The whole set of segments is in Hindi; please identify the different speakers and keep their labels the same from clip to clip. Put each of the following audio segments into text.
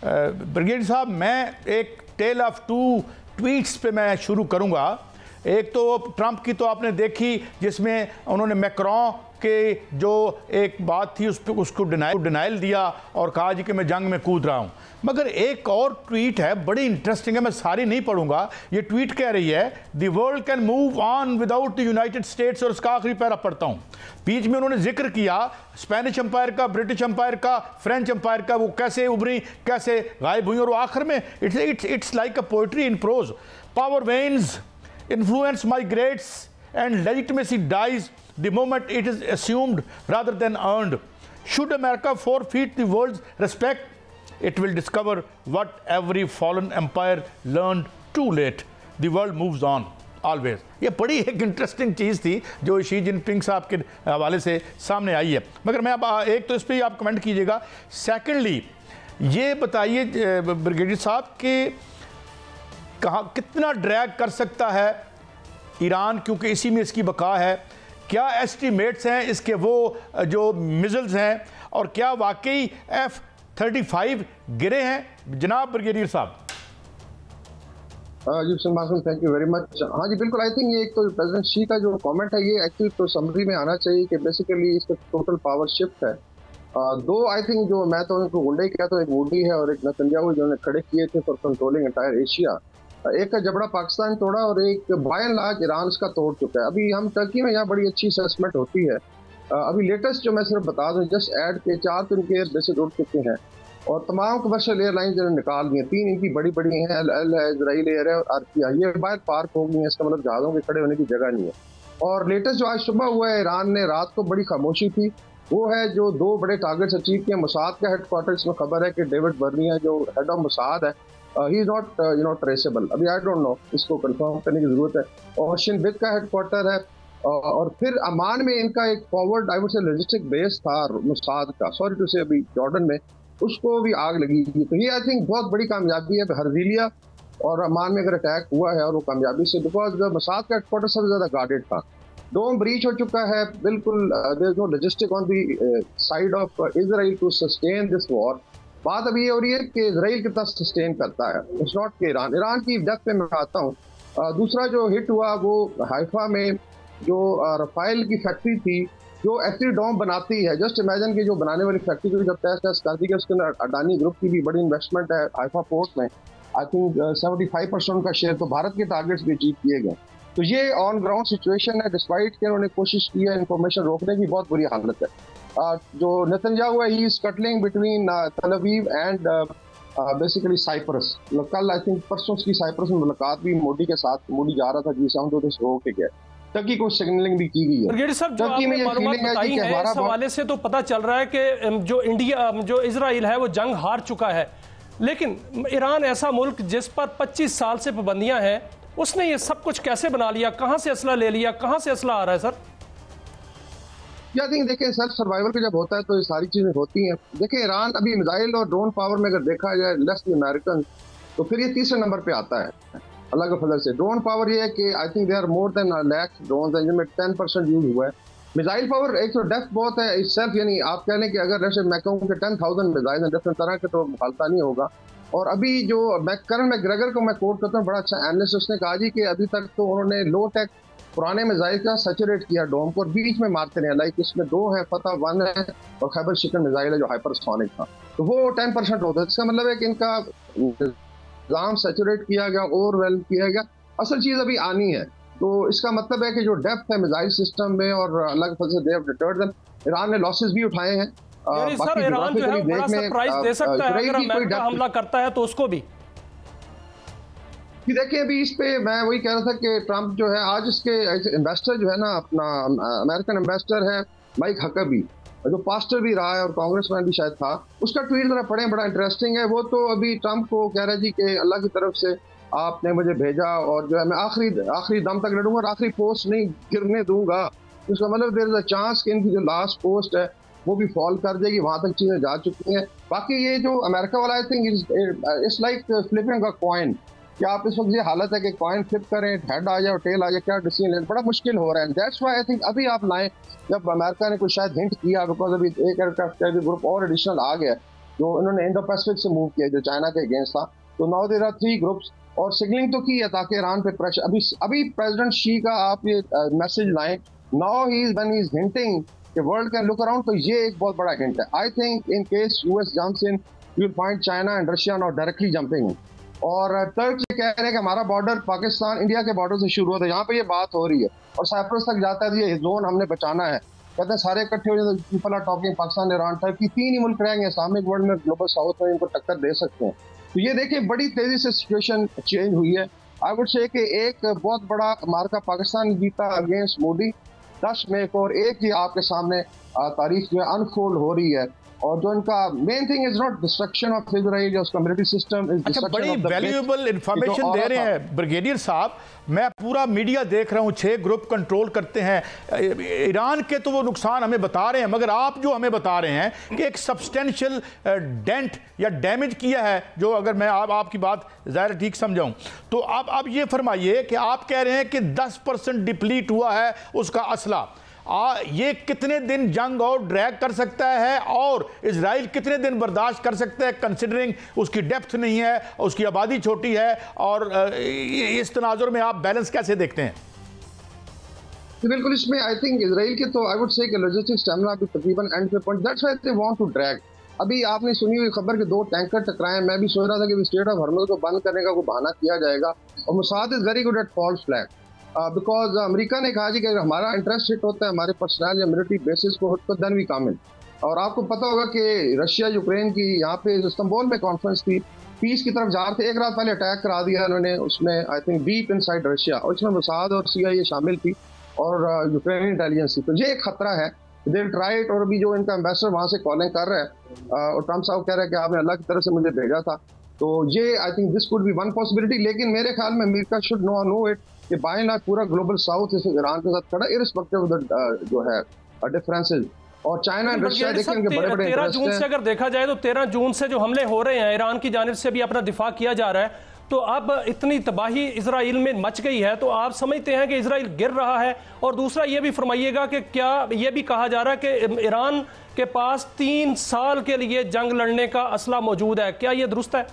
Speaker 1: ब्रिगेडियर साहब, मैं एक टेल ऑफ टू ट्वीट्स पे मैं शुरू करूंगा। एक तो ट्रंप की तो आपने देखी, जिसमें उन्होंने मैक्रों के जो एक बात थी उस पर उसको डिनाइल दिया और कहा जी कि मैं जंग में कूद रहा हूं। मगर एक और ट्वीट है, बड़ी इंटरेस्टिंग है, मैं सारी नहीं पढ़ूंगा। ये ट्वीट कह रही है the world can move on without the United states, और उसका आखिरी पैरा पढ़ता हूं। बीच में उन्होंने जिक्र किया स्पेनिश एम्पायर का, ब्रिटिश एम्पायर का, फ्रेंच एम्पायर का, वो कैसे उभरी, कैसे गायब हुई, और वो आखिर में it's like a poetry in prose. Power veins, influence migrates, and legitimacy dies the moment it is assumed rather than earned. Should America forfeit the world's respect, it will discover what every fallen empire learned too late. The world moves on always. ये बड़ी एक इंटरेस्टिंग चीज़ थी जो शी जिनपिंग साहब के हवाले से सामने आई है। मगर मैं अब एक तो इस पर आप कमेंट कीजिएगा। सेकेंडली ये बताइए ब्रिगेडियर साहब कि कहाँ कितना ड्रैग कर सकता है ईरान, क्योंकि इसी में इसकी बका है। क्या एस्टीमेट्स हैं इसके वो जो मिज़ल्स हैं, और क्या वाकई F-35 गिरे हैं जनाब ब्रिगेडियर साहब?
Speaker 2: जी थैंक यू वेरी मच। हाँ जी बिल्कुल, आई थिंक ये एक तो प्रेसिडेंट शी का जो कमेंट है ये एक्चुअली तो समरी में आना चाहिए कि बेसिकली इसका टोटल पावर शिफ्ट है। दो आई थिंक जो मैं तो उनको गुंडे किया तो एक मोदी है और एक नेतन्याहू जिन्होंने खड़े किए थे फॉर कंट्रोलिंग एंटायर एशिया। एक का जबड़ा पाकिस्तान तोड़ा और एक बाय एंड लार्ज ईरान का तोड़ चुका है। अभी हम टर्की में यहाँ बड़ी अच्छी असेसमेंट होती है। अभी लेटेस्ट जो मैं सिर्फ बता दूँ जस्ट ऐड के 4 तो इनके एयर बेसिस उड़ चुके हैं और तमाम कमर्शियल एयरलाइन जिन्होंने निकाल दी हैं। 3 इनकी बड़ी बड़ी हैं, एल है, इजराइल एयर है और आर्किया, ये बाहर पार्क हो गई हैं। इसका मतलब जहाज़ों के खड़े होने की जगह नहीं है। और लेटेस्ट जो आज सुबह हुआ है, ईरान ने रात को बड़ी खामोशी थी, वो है जो 2 बड़े टारगेट्स अचीव किए। मोसाद का हेडक्वार्टर, इसमें खबर है कि डेविड बर्निया जो हेड ऑफ मोसाद है ही इज नॉट ट्रेसेबल। अभी आई डोंट नो, इसको कंफर्म करने की जरूरत है। और शिनबित का हेडक्वार्टर है और फिर अमान में इनका एक forward I would say logistic base था मोसाद का, सॉरी टू से, अभी जॉर्डन में, उसको भी आग लगी थी। तो ये आई थिंक बहुत बड़ी कामयाबी है हरजीलिया और अमान में अगर अटैक हुआ है और वो कामयाबी से, बिकॉज मोसाद का हेडक्वार्टर सबसे ज्यादा गार्डेड था। डोम ब्रीच हो चुका है बिल्कुल। There is no logistic on the side of Israel to sustain this war. बात अभी ये हो रही है कि इजराइल कितना सस्टेन करता है, इट्स नॉट कि ईरान की डेप्थ पे मैं आता हूँ। दूसरा जो हिट हुआ वो हाइफा में जो रफाइल की फैक्ट्री थी जो एक्चुअली डोम बनाती है। जस्ट इमेजिन कि जो बनाने वाली फैक्ट्री को जब टेस्ट कर दी गई, उसके अंदर अडानी ग्रुप की भी बड़ी इन्वेस्टमेंट है हाइफा पोर्ट में। आई थिंक 75% का शेयर, तो भारत के टारगेट्स भी अचीव किए गए। तो ये ऑन ग्राउंड सिचुएशन है, डिस्पाइट के उन्होंने कोशिश की है इन्फॉर्मेशन रोकने की, बहुत बुरी हालत है। जो नेतन्याहू है, ही इज कटलिंग बिटवीन तेल अवीव एंड बेसिकली साइप्रस। कल आई थिंक परसों की साइप्रस में मुलाकात भी मोदी के साथ, मोदी जा रहा था जी साउंड तो हो के गया। टर्की को सिग्नलिंग भी की गई है।
Speaker 3: ब्रिगेडियर साहब, जो आपने मालूमात बताई है इस हवाले से तो पता चल रहा है कि जो इजराइल है वो जंग हार चुका है, लेकिन ईरान ऐसा मुल्क जिस पर 25 साल से पाबंदियां हैं, उसने ये सब कुछ कैसे बना लिया? कहां से असला ले लिया? कहां से असला आ रहा है सर?
Speaker 2: आई थिंक देखिए, सेल्फ सर्वाइवल का जब होता है तो ये सारी चीजें होती हैं। देखिए ईरान अभी मिसाइल और ड्रोन पावर में अगर देखा जाए लेस द अमेरिकन, तो फिर ये तीसरे नंबर पे आता है अल्लाह के फजल से। ड्रोन पावर ये है कि I think they are more than lakh drone हैं जिनमें 10% यूज हुआ है। मिसाइल पावर एक तो डेप्थ बहुत है इस सेल्फ, यानी आप कह लें कि अगर जैसे मैं कहूँ कि 10,000 मिसाइल हैं डिफरेंट तरह के, तो मुखालता नहीं होगा। और अभी जो करन मैकग्रेगर को मैं कोट करता हूँ, बड़ा अच्छा एनालिस्ट, उसने कहा जी कि अभी तक तो उन्होंने लो टेक पुराने मिसाइल का सैचुरेट किया डोम को और बीच में मारते रहे। लाइक इसमें 2 है, फतह 1 है और खैबर शिकन मिसाइल है जो हाइपरसोनिक था, तो वो 10% होता है। इसका मतलब है कि इनका निजाम सैचुरेट किया गया, ओवरवेल्म किया गया। असल चीज अभी आनी है, तो इसका मतलब है कि जो डेप्थ है मिसाइल सिस्टम में और अलग फजल से they have deterred them. Iran ने लॉसेस भी उठाए हैं।
Speaker 3: सर ईरान जो है बड़ा सरप्राइज दे सकता है अगर अमेरिका हमला करता है तो उसको भी।
Speaker 2: देखिए अभी इस पे मैं वही कह रहा था कि ट्रंप जो है आज इसके इन्वेस्टर जो है ना, अपना अमेरिकन इन्वेस्टर है माइक हकबी, जो पास्टर भी रहा है और कांग्रेसमैन भी शायद था, उसका ट्वीट जरा पढ़ें, बड़ा इंटरेस्टिंग है। वो तो अभी ट्रंप को कह रहा है जी कि अल्लाह की तरफ से आपने मुझे भेजा और जो है मैं आखिरी दम तक लड़ूंगा और आखिरी पोस्ट नहीं गिरने दूंगा। उसका मतलब देयर इज अ चांस कि इनकी जो लास्ट पोस्ट है वो भी फॉल कर जाएगी, वहां तक चीजें जा चुकी हैं। बाकी ये जो अमेरिका वाला I think it's like flipping a coin, कि आप इस वक्त ये हालत है कि कॉइन फ्लिप करें, हेड आ जाए और टेल आ जाए, क्या डिसीजन लेना बड़ा मुश्किल हो रहा है। दैट्स व्हाई आई थिंक अभी आप लाएं, जब अमेरिका ने कुछ शायद हिंट किया, बिकॉज अभी एक एयरक्राफ्ट कैरियर ग्रुप और एडिशनल आ गया, जो इन्होंने इंडो पैसिफिक से मूव किया जो चाइना के अगेंस्ट था। तो नाउ देयर आर 3 ग्रुप्स और सिग्नलिंग तो की है ताकि ईरान पे प्रेशर अभी प्रेसिडेंट शी का आप ये मैसेज लाएं, now he when he is hinting कि वर्ल्ड कैन लुक अराउंड, तो ये एक बहुत बड़ा हिंट है। I think in case US jumps in you will find China and Russia not directly jumping इन। और टर्क ये कह रहे हैं कि हमारा बॉर्डर पाकिस्तान इंडिया के बॉर्डर से शुरू होता है, यहाँ पे ये बात हो रही है और साइप्रस तक जाता है, ये जोन हमने बचाना है। कहते हैं सारे इकट्ठे हो जाते, people are talking, Pakistan, Iran, Turkey, 3 ही मुल्क रहेंगे इस्लामिक वर्ल्ड में, ग्लोबल साउथ में इनको टक्कर दे सकते हैं। तो ये देखिए बड़ी तेजी से सिचुएशन चेंज हुई है। आई वुड से कि एक बहुत बड़ा मार्का पाकिस्तान जीता अगेंस्ट मोदी 10 मई को, और एक ही आपके सामने तारीख जो है अनफोल्ड हो रही है। और जो इनका main thing is not destruction of Israel, जो उसका मिलिट्री सिस्टम इज
Speaker 1: अच्छा, बड़ी वैल्यूएबल इंफॉर्मेशन दे रहे हैं ब्रिगेडियर साहब। मैं पूरा मीडिया देख रहा हूं, 6 ग्रुप कंट्रोल करते हैं ईरान के, तो वो नुकसान हमें बता रहे हैं, मगर आप जो हमें बता रहे हैं कि एक सब्सटेंशियल डेंट या डैमेज किया है, जो अगर मैं आपकी बात ज़ाहिर ठीक समझाऊं तो अब ये फरमाइए कि आप कह रहे हैं कि 10% डिप्लीट हुआ है उसका असला। ये कितने दिन जंग और ड्रैग कर सकता है और इजराइल कितने दिन बर्दाश्त कर सकता है, कंसिडरिंग उसकी डेप्थ नहीं है, उसकी आबादी छोटी है, और इस तनाजुर में आप बैलेंस कैसे देखते हैं?
Speaker 2: बिल्कुल, इसमें आई थिंक इजराइल के तो आई वुड से कि लॉजिस्टिक स्टैमिना भी तकरीबन एंड पे point, that's why they want to drag. अभी आपने सुनी हुई खबर कि 2 टैंकर टकराए, मैं भी सोच रहा था कि स्टेट ऑफ हॉर्मुज़ को बंद करने का कोई बहाना किया जाएगा, और Mossad is very good at false flag because America ने कहा जी कि अगर हमारा इंटरेस्ट हिट होता है हमारे पर्सनल या मिलिट्री बेसिस को, तो देन वी कम इन। और आपको पता होगा कि रशिया यूक्रेन की यहाँ पे इस्तांबुल में कॉन्फ्रेंस थी, पीस की तरफ जा रहे थे, एक रात पहले अटैक करा दिया उन्होंने उसमें, I think deep inside Russia, और इसमें मोसाद और CIA शामिल थी और यूक्रेनी इंटेलिजेंस थी। तो ये एक खतरा है, दे ट्राई इट। और अभी जो इनका एम्बेसडर वहाँ से कॉलिंग कर रहा है और ट्रम्प साहब कह रहे हैं कि आपने अल्लाह की तरफ से मुझे भेजा था, तो ये I think this could be one possibility. लेकिन मेरे ख्याल में अमेरिका शुड नो इट कि बाय एंड लार्ज पूरा ग्लोबल साउथ इस ईरान के साथ खड़ा, इररिस्पेक्टिव ऑफ द जो है डिफरेंसेस। और चाइना एंड रशिया देखेंगे बड़े-बड़े
Speaker 3: 13 जून से अगर देखा जाए तो 13 जून से जो हमले हो रहे हैं, ईरान की जानिब से भी अपना दिफा किया जा रहा है, तो अब इतनी तबाही इजराइल में मच गई है, तो आप समझते हैं कि इजराइल गिर रहा है? और दूसरा ये भी फरमाइएगा कि क्या ये भी कहा जा रहा है कि ईरान के पास 3 साल के लिए जंग लड़ने का असला मौजूद है, क्या ये दुरुस्त है?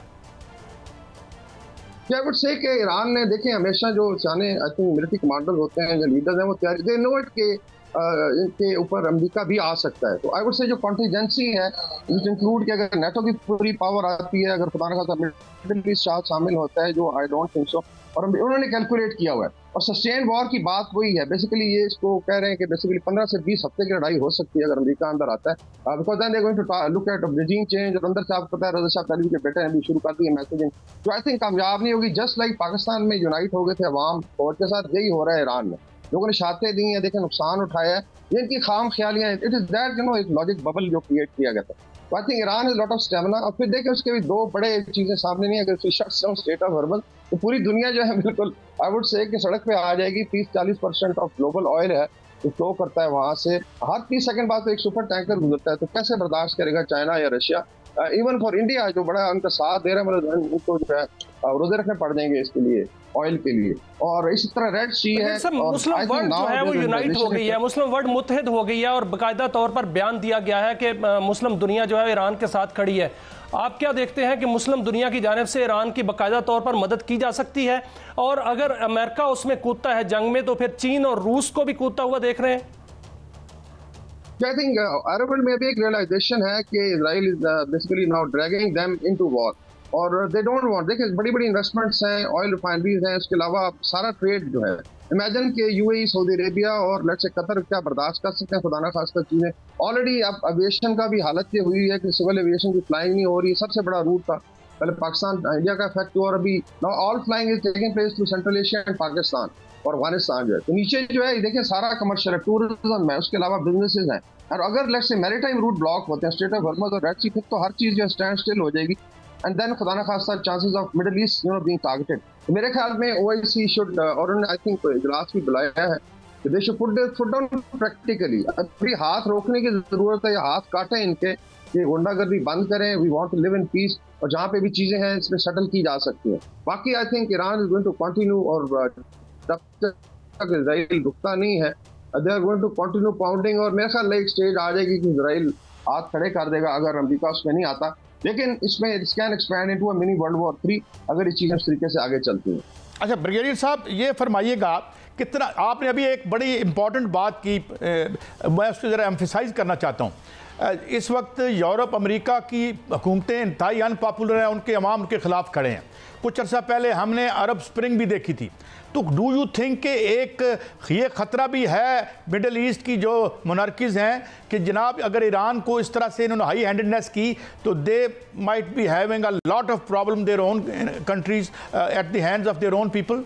Speaker 2: आई वुड से कि ईरान ने देखें हमेशा जो चाहे आई थिंक मिलिट्री कमांडर्स होते हैं या लीडर्स हैं, वो तैयारी दे नो इट के इनके ऊपर अमेरिका भी आ सकता है। तो आई वुड से जो कॉन्टीजेंसी है विच इंक्लूड कि अगर नेटो की पूरी पावर आती है, अगर खुदा न खास्ता मिडिल ईस्ट शामिल होता है, जो आई डोंट थिंक सो, और उन्होंने कैलकुलेट किया हुआ है। और सस्टेन वॉर की बात वही है, बेसिकली ये इसको कह रहे हैं कि बेसिकली 15 से 20 हफ्ते की लड़ाई हो सकती है अगर अमेरिका अंदर आता है, because then they going to look at regime change. और अंदर से आपको पता है रज़ा शाह पहलवी के बेटे ने भी शुरू कर दी है मैसेजिंग, जो आई थिंक कामयाब नहीं होगी। जस्ट लाइक पाकिस्तान में यूनाइट हो गए थे अवाम फौज के साथ, यही हो रहा है ईरान में, लोगों ने शातें दी हैं, देखें नुकसान उठाया है, इनकी खाम ख्यालियाँ, it is that you know एक लॉजिक बबल जो क्रिएट किया गया था। तो I think Iran is lot of stamina. और फिर देखें उसके भी 2 बड़े चीजें सामने नहीं है, अगर shuts down state of Hormuz तो पूरी दुनिया जो है बिल्कुल आई वुड से कि सड़क पे आ जाएगी। 30-40% ऑफ ग्लोबल ऑयल है जो फ्लो करता है वहां से, हर 30 सेकंड बाद तो एक सुपर टैंकर गुजरता है। तो कैसे बर्दाश्त करेगा चाइना या रशिया? इवन फॉर इंडिया जो बड़ा उनका साथ दे रहा है, मतलब उनको जो है रोजे रखने पड़ जाएंगे इसके लिए, ऑयल के लिए। और इसी तरह रेड सी है,
Speaker 3: मुस्लिम वर्ल्ड जो है वो यूनाइट हो गई है, मुस्लिम वर्ल्ड मुत्तहिद हो गई है, और बाकायदा तौर पर बयान दिया गया है कि मुस्लिम दुनिया जो है ईरान के साथ खड़ी है। आप क्या देखते हैं कि मुस्लिम दुनिया की जानिब से ईरान की बाकायदा तौर पर मदद की जा सकती है? और अगर अमेरिका उसमें कूदता है जंग में, तो फिर चीन और रूस को भी कूदता हुआ देख रहे हैं?
Speaker 2: आई थिंक अरब वर्ल्ड में भी एक रियलाइजेशन है कि Israel is basically now dragging them into war, और दे डोंट वांट। देखिए बड़ी बड़ी इन्वेस्टमेंट्स हैं, ऑयल रिफाइनरीज हैं, उसके अलावा सारा ट्रेड जो है, इमेजिन के UAE, सऊदी अरेबिया और लेट्स से कतर क्या बर्दाश्त कर सकते हैं खुदा ना खास्ता चीजें। ऑलरेडी अब एविएशन का भी हालत ये हुई है कि सिविल एविएशन की फ्लाइंग नहीं हो रही, सबसे बड़ा रूट था पहले पाकिस्तान इंडिया का इफेक्ट हुआ, और अभी now all flying is taking place through central Asia and Pakistan और अफगानिस्तान जो है। तो नीचे जो है देखिए सारा कमर्शियल है, टूरिज्म है, उसके अलावा बिजनेसेस हैं। और अगर let's say maritime route block होते हैं, स्टेट ऑफ हॉर्मुज़ और रेड सी, फिर तो हर चीज जो स्टैंड स्टिल हो जाएगी, एंड देन खुदा ना खास्ता chances of middle east you know being targeted. तो मेरे ख्याल में OIC शुड, और उन्होंने आई थिंक इजलास भी बुलाया है, they should put down practically. अभी हाथ रोकने की जरूरत है, या हाथ काटें इनके, ये गुंडागर्दी बंद करें। We want to live in peace, और जहाँ पे भी चीजें हैं इसमें सेटल की जा सकती हैं। बाकी I think Iran is going to continue, और तब तक इजराइल रुकता नहीं है, they are going to continue pounding. और मेरे ख्याल एक स्टेज आ जाएगी कि इजराइल हाथ खड़े कर देगा अगर अमेरिका उसमें नहीं आता। लेकिन इसमें it can expand into a mini world war 3 अगर ये चीज़ें इस तरीके से आगे चलती हैं।
Speaker 1: अच्छा ब्रिगेडियर साहब, ये फरमाइएगा कितना आपने अभी एक बड़ी इंपॉर्टेंट बात की, मैं उसको ज़रा एम्फेसाइज करना चाहता हूँ। इस वक्त यूरोप अमेरिका की हुकूमतें इंतहाई अनपॉपुलर हैं, उनके अवाम उनके ख़िलाफ़ खड़े हैं। कुछ अर्सा पहले हमने अरब स्प्रिंग भी देखी थी। तो डू यू थिंक कि एक ये ख़तरा भी है मिडल ईस्ट की जो मोनार्कीज़ हैं कि जनाब अगर ईरान को इस तरह से इन्होंने हाई हैंडेडनेस की तो they might be having a lot of problem their own countries at the hands of their own people?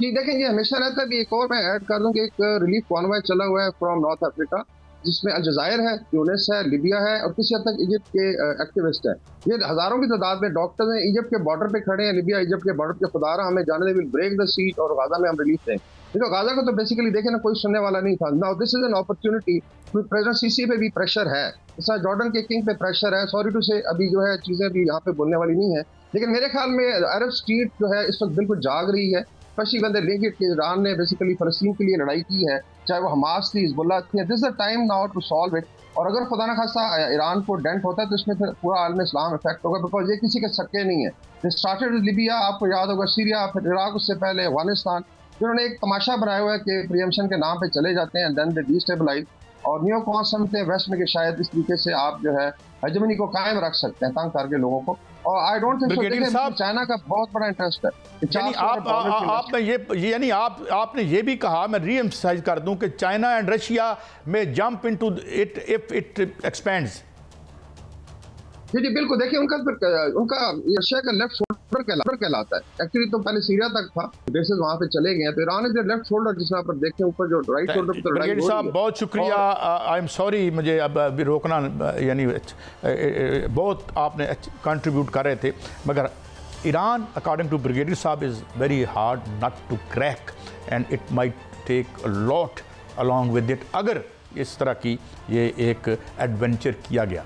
Speaker 2: Ji देखें, ये हमेशा रहता है। एक और मैं ऐड कर दूं कि एक रिलीफ कॉन्वॉय चला हुआ है फ्रॉम नॉर्थ अफ्रीका, जिसमें अलजायर है, ट्यूनिस है, लिबिया है और किसी हद तक इजिप्ट के एक्टिविस्ट हैं। ये हज़ारों की तादाद में डॉक्टर्स हैं, इजिप्ट के बॉर्डर पे खड़े हैं, लिबिया इजिप्ट के बॉर्डर पे। खुदारा हमें जाने दे, विल ब्रेक द सीट और गाजा में हम रिलीफ दें। देखो गाजा को तो बेसिकली देखें ना, कोई सुनने वाला नहीं था। Now this is an opportunity. President CC पे भी प्रेशर है, इस जॉर्डन के किंग पे प्रेशर है। सॉरी टू से अभी जो है चीज़ें भी यहाँ पे बोलने वाली नहीं है, लेकिन मेरे ख्याल में अरब स्ट्रीट जो है इस वक्त बिल्कुल जाग रही है। Specially when they link it कि ईरान ने बेसिकली फ़लस्तीन के लिए लड़ाई की है, चाहे वो हमास थी, हिज़बुल्लाह थी। This is the time now to solve it. और अगर खुदा न खास्ता ईरान को डेंट होता है तो इसमें फिर पूरा आलम इस्लाम इफेक्ट होगा, बिकॉज ये किसी के सक्के नहीं है। दिस स्टार्टेड विद लिबिया, आपको याद होगा, सीरिया, फिर इराक, उससे पहले अफगानिस्तान। जिन्होंने एक तमाशा बनाया हुआ है कि प्रियम्पशन के नाम पे चले जाते हैं, देन दे डिस्टेबलाइज। और न्यू कॉन समझते हैं वेस्ट में कि शायद इस तरीके से आप जो है हेजेमनी को कायम रख सकते हैं तंग करके लोगों को। और I don't think so. China का बहुत बड़ा इंटरेस्ट है।
Speaker 1: यानी आपने ये भी कहा, मैं री एम्फसाइज कर दूं कि China and Russia may jump into it if it expands.
Speaker 2: जी जी बिल्कुल। देखिए उनका रशिया का लेफ्ट शोल्डर कहलाता है। एक्चुअली तो पहले सीरिया तक था, बेसिस वहां पे चले गए हैं। तो ईरान इज लेफ्ट शोल्डर, जिस पर देखें ऊपर जो राइट शोल्डर पे लड़ाई हो रही है। साहब
Speaker 1: बहुत शुक्रिया, आई एम सॉरी, मुझे अब अभी रोकना, यानी बहुत आपने कंट्रीब्यूट कर रहे थे, मगर ईरान अकॉर्डिंग टू ब्रिगेडियर साहब is very hard nut to crack and it might take a lot along with it अगर इस तरह की ये एक एडवेंचर किया गया।